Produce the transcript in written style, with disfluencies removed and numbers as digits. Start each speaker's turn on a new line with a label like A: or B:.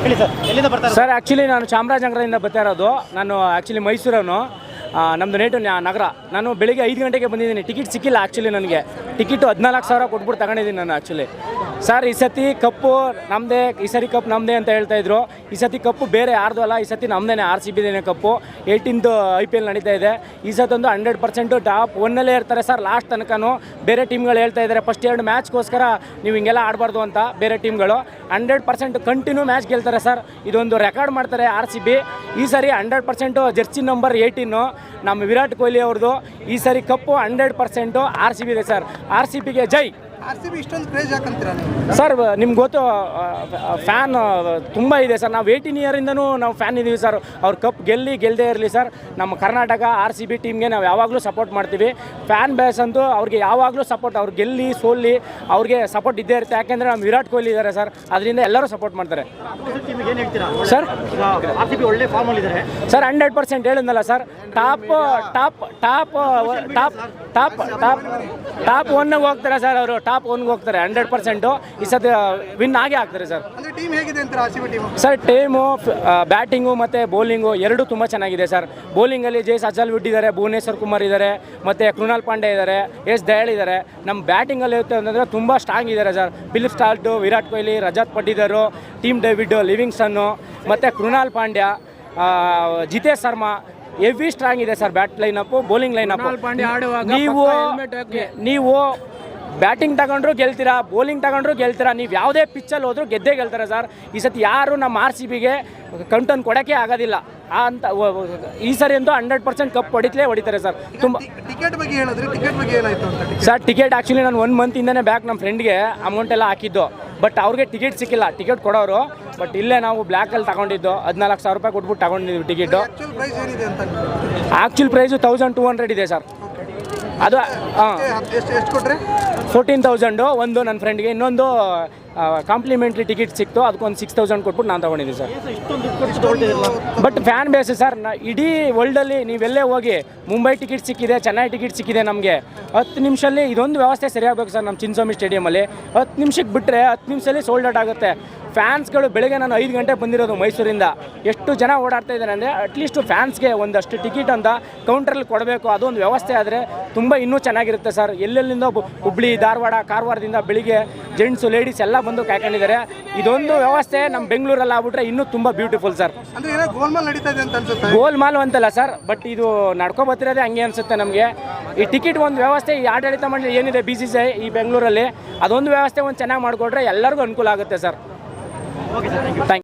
A: ಹೇಳಿ ಸರ್, ಎಲ್ಲಿಂದ ಬರ್ತಾರೆ
B: ಸರ್? ಆ್ಯಕ್ಚುಲಿ ನಾನು ಚಾಮರಾಜನಗರದಿಂದ ಬರ್ತಾ ಇರೋದು. ನಾನು ಆ್ಯಕ್ಚುಲಿ ಮೈಸೂರವನು, ನಮ್ಮದು ನೇಟು ನಗರ. ನಾನು ಬೆಳಿಗ್ಗೆ 5 ಗಂಟೆಗೆ ಬಂದಿದ್ದೀನಿ. ಟಿಕೆಟ್ ಸಿಕ್ಕಿಲ್ಲ ಆ್ಯಕ್ಚುಲಿ ನನಗೆ. ಟಿಕೆಟು 14,000 ಕೊಟ್ಬಿಟ್ಟು ತಗೊಂಡಿದ್ದೀನಿ ನಾನು ಆ್ಯಕ್ಚುಲಿ. ಸರ್, ಈ ಸತಿ ಕಪ್ಪು ನಮ್ಮದೇ, ಈ ಸರಿ ಕಪ್ ನಮ್ಮದೇ ಅಂತ ಹೇಳ್ತಾಯಿದ್ರು. ಈ ಸತಿ ಕಪ್ಪು ಬೇರೆ ಯಾರ್ದು ಅಲ್ಲ, ಈ ಸತಿ ನಮ್ಮದೇ, RCBದೇನೆ ಕಪ್ಪು. 18th IPL ನಡೀತಾ ಇದೆ. ಈ ಸತ್ತೊಂದು 100% ಟಾಪ್ 1ನಲ್ಲೇ ಇರ್ತಾರೆ ಸರ್ ಲಾಸ್ಟ್ ತನಕನೂ. ಬೇರೆ ಟೀಮ್ಗಳು ಹೇಳ್ತಾ ಇದ್ದಾರೆ ಫಸ್ಟ್ 2 ಮ್ಯಾಚ್ಗೋಸ್ಕರ ನೀವು ಹಿಂಗೆಲ್ಲ ಆಡಬಾರ್ದು ಅಂತ. ಬೇರೆ ಟೀಮ್ಗಳು 100% ಕಂಟಿನ್ಯೂ ಮ್ಯಾಚ್ ಗೆಲ್ತಾರೆ ಸರ್. ಇದೊಂದು ರೆಕಾರ್ಡ್ ಮಾಡ್ತಾರೆ RCB. ಈ ಸರಿ 100% ಜರ್ಸಿ ನಂಬರ್ 18 ನಮ್ಮ ವಿರಾಟ್ ಕೊಹ್ಲಿ ಅವ್ರದ್ದು. ಈ ಸರಿ ಕಪ್ಪು 100% RCB ಇದೆ ಸರ್. RCBಗೆ ಜೈ.
A: RCB ಇಷ್ಟೊಂದು ಕ್ರೇಜ್ ಯಾಕಂತೀರಾ
B: ಸರ್? ನಿಮ್ಗೆ ಗೊತ್ತು, ಫ್ಯಾನ್ ತುಂಬ ಇದೆ ಸರ್. ನಾವು 18 ಇಯರಿಂದನೂ ನಾವು ಫ್ಯಾನ್ ಇದ್ದೀವಿ ಸರ್. ಅವ್ರು ಕಪ್ ಗೆಲ್ಲದೇ ಇರಲಿ ಸರ್. ನಮ್ಮ ಕರ್ನಾಟಕ RCB ಟೀಮ್ಗೆ ನಾವು ಯಾವಾಗಲೂ ಸಪೋರ್ಟ್ ಮಾಡ್ತೀವಿ. ಫ್ಯಾನ್ ಬೇಸ್ ಅಂತೂ ಅವ್ರಿಗೆ ಯಾವಾಗಲೂ ಸಪೋರ್ಟ್, ಅವ್ರು ಗೆಲ್ಲಿ ಸೋಲ್ಲಿ ಅವ್ರಿಗೆ ಸಪೋರ್ಟ್ ಇದ್ದೇ ಇರುತ್ತೆ. ಯಾಕೆಂದರೆ ನಮ್ಮ ವಿರಾಟ್ ಕೊಹ್ಲಿ ಇದ್ದಾರೆ ಸರ್, ಅದರಿಂದ ಎಲ್ಲರೂ ಸಪೋರ್ಟ್ ಮಾಡ್ತಾರೆ ಸರ್.
A: ಒಳ್ಳೆ ಫಾರ್ಮ್ ಅಲ್ಲಿ ಇದ್ದಾರೆ
B: ಸರ್. 100% ಹೇಳಿದ್ನಲ್ಲ ಸರ್, ಟಾಪ್ 1ಗೆ ಹೋಗ್ತಾರೆ ಸರ್. ಅವರು ಟಾಪ್ 1ಗೆ ಹೋಗ್ತಾರೆ 100%. ಈ ಸತಿ ವಿನ್ ಆಗೇ ಆಗ್ತಾರೆ ಸರ್.
A: ಟೀಮ್ ಹೇಗಿದೆ ಅಂತ RCB team?
B: Sir, team batting ಮತ್ತು ಬೌಲಿಂಗು ಎರಡೂ ತುಂಬ ಚೆನ್ನಾಗಿದೆ ಸರ್. ಬೌಲಿಂಗಲ್ಲಿ ಜೈಸ್ ಅಜಲ್ವುಡ್ ಇದ್ದಾರೆ, ಭುವನೇಶ್ವರ್ ಕುಮಾರ್ ಇದ್ದಾರೆ, ಮತ್ತು ಕೃಣಾಲ್ ಪಾಂಡೆ ಇದ್ದಾರೆ, ಎಸ್ ದಯಾಳ್ ಇದ್ದಾರೆ. ನಮ್ಮ ಬ್ಯಾಟಿಂಗಲ್ಲಿ ಇರುತ್ತೆ ಅಂತಂದರೆ ತುಂಬ ಸ್ಟ್ರಾಂಗ್ ಇದ್ದಾರೆ ಸರ್. ಫಿಲಿಪ್ ಸ್ಟಾರ್ಟು, Virat Kohli, Rajat Patidar, Tim David, Livingstone, ಮತ್ತು ಕೃಣಾಲ್ ಪಾಂಡ್ಯ, ಜಿತೇಶ್ ಶರ್ಮಾ ಹೆವಿ ಸ್ಟ್ರಾಂಗ್ ಇದೆ sir. Bat lineup, bowling lineup. ನೀವು ಬ್ಯಾಟಿಂಗ್ ತಗೊಂಡ್ರು ಗೆಲ್ತೀರಾ, ಬೌಲಿಂಗ್ ತಗೊಂಡ್ರು ಗೆಲ್ತೀರಾ. ನೀವು ಯಾವುದೇ ಪಿಚ್ಚಲ್ಲಿ ಹೋದ್ರೂ ಗೆದ್ದೇ ಗೆಲ್ತಾರೆ ಸರ್. ಈ ಸತಿ ಯಾರು ನಮ್ಮ RCBಗೆ ಕಂಟನ್ ಕೊಡೋಕ್ಕೆ ಆಗೋದಿಲ್ಲ ಅಂತ. ಈ ಸರಿ ಅಂತೂ 100% ಕಪ್ ಹೊಡಿತಾರೆ ಸರ್. ತುಂಬ
A: ಟಿಕೆಟ್ ಬಗ್ಗೆ ಹೇಳಿದ್ರೆ, ಟಿಕೆಟ್ ಬಗ್ಗೆ ಏನಾಯ್ತು ಅಂತ
B: ಸರ್? ಟಿಕೆಟ್ ಆ್ಯಕ್ಚುಲಿ ನಾನು 1 ಮಂತಿಂದನೇ ಬ್ಯಾಕ್ ನಮ್ಮ ಫ್ರೆಂಡ್ಗೆ ಅಮೌಂಟ್ ಎಲ್ಲ ಹಾಕಿದ್ದು. ಬಟ್ ಅವ್ರಿಗೆ ಟಿಕೆಟ್ ಸಿಕ್ಕಿಲ್ಲ, ಟಿಕೆಟ್ ಕೊಡೋರು. ಬಟ್ ಇಲ್ಲೇ ನಾವು ಬ್ಲ್ಯಾಕಲ್ಲಿ ತಗೊಂಡಿದ್ದು 14,000 ರೂಪಾಯಿ ಕೊಟ್ಬಿಟ್ಟು ತಗೊಂಡಿದ್ದೀವಿ ಟಿಕೆಟು. ಆ್ಯಕ್ಚುಲ್ ಪ್ರೈಸು 1200 ಇದೆ ಸರ್. ಅದು
A: ಎಷ್ಟು ಕೊಟ್ಟರೆ?
B: 14,000 ಒಂದು ನನ್ನ ಫ್ರೆಂಡ್ಗೆ, ಇನ್ನೊಂದು ಕಾಂಪ್ಲಿಮೆಂಟ್ರಿ ಟಿಕೆಟ್ ಸಿಕ್ತು, ಅದಕ್ಕೊಂದು 6,000 ಕೊಟ್ಬಿಟ್ಟು ನಾನು ತೊಗೊಂಡಿದ್ದೀನಿ sir. But fan base sir. ಇಡೀ ವರ್ಲ್ಡಲ್ಲಿ ನೀವೆಲ್ಲೇ ಹೋಗಿ, ಮುಂಬೈ ಟಿಕೆಟ್ ಸಿಕ್ಕಿದೆ, ಚೆನ್ನೈ ಟಿಕೆಟ್ ಸಿಕ್ಕಿದೆ ನಮಗೆ. 10 ನಿಮಿಷದಲ್ಲಿ ಇದೊಂದು ವ್ಯವಸ್ಥೆ ಸರಿಯಾಗಬೇಕು ಸರ್. ನಮ್ಮ ಚಿನ್ನಸ್ವಾಮಿ ಸ್ಟೇಡಿಯಮಲ್ಲಿ 10 ನಿಮಿಷಕ್ಕೆ ಬಿಟ್ಟರೆ 10 ನಿಮಿಷದಲ್ಲಿ ಸೋಲ್ಡ್ ಔಟ್ ಆಗುತ್ತೆ. ಫ್ಯಾನ್ಸ್ಗಳು ಬೆಳಗ್ಗೆ ನಾನು 5 ಗಂಟೆ ಬಂದಿರೋದು ಮೈಸೂರಿಂದ. ಎಷ್ಟು ಜನ ಓಡಾಡ್ತಾ ಇದ್ದಾರೆ ಅಂದರೆ, ಅಟ್ಲೀಸ್ಟ್ ಫ್ಯಾನ್ಸ್ಗೆ ಒಂದಷ್ಟು ಟಿಕೆಟ್ ಅಂತ ಕೌಂಟ್ರಲ್ಲಿ ಕೊಡಬೇಕು. ಅದೊಂದು ವ್ಯವಸ್ಥೆ ಆದರೆ ತುಂಬ ಇನ್ನೂ ಚೆನ್ನಾಗಿರುತ್ತೆ ಸರ್. ಎಲ್ಲೆಲ್ಲಿಂದ ಹುಬ್ಳಿ, ಧಾರವಾಡ, ಕಾರವಾರದಿಂದ ಬೆಳಿಗ್ಗೆ ಜೆಂಟ್ಸು, ಲೇಡೀಸ್ ಎಲ್ಲ ಬಂದು ಕಾಯ್ಕೊಂಡಿದ್ದಾರೆ. ಇದೊಂದು ವ್ಯವಸ್ಥೆ ನಮ್ಮ ಬೆಂಗಳೂರಲ್ಲಿ ಆಗ್ಬಿಟ್ರೆ ಇನ್ನೂ ತುಂಬ ಬ್ಯೂಟಿಫುಲ್ ಸರ್. ಗೋಲ್ಮಾಲ್ ಅಂತಲ್ಲ ಸರ್, ಬಟ್ ಇದು ನಡ್ಕೊ ಬರ್ತಿರೋದೇ ಹಂಗೆ ಅನಿಸುತ್ತೆ ನಮಗೆ. ಈ ಟಿಕೆಟ್ ಒಂದು ವ್ಯವಸ್ಥೆ, ಈ ಆಡಳಿತ ಮಂಡಳಿ ಏನಿದೆ BCCI ಈ ಬೆಂಗಳೂರಲ್ಲಿ, ಅದೊಂದು ವ್ಯವಸ್ಥೆ ಒಂದು ಚೆನ್ನಾಗಿ ಮಾಡಿಕೊಟ್ರೆ ಎಲ್ಲರಿಗೂ ಅನುಕೂಲ ಆಗುತ್ತೆ ಸರ್. Thank you.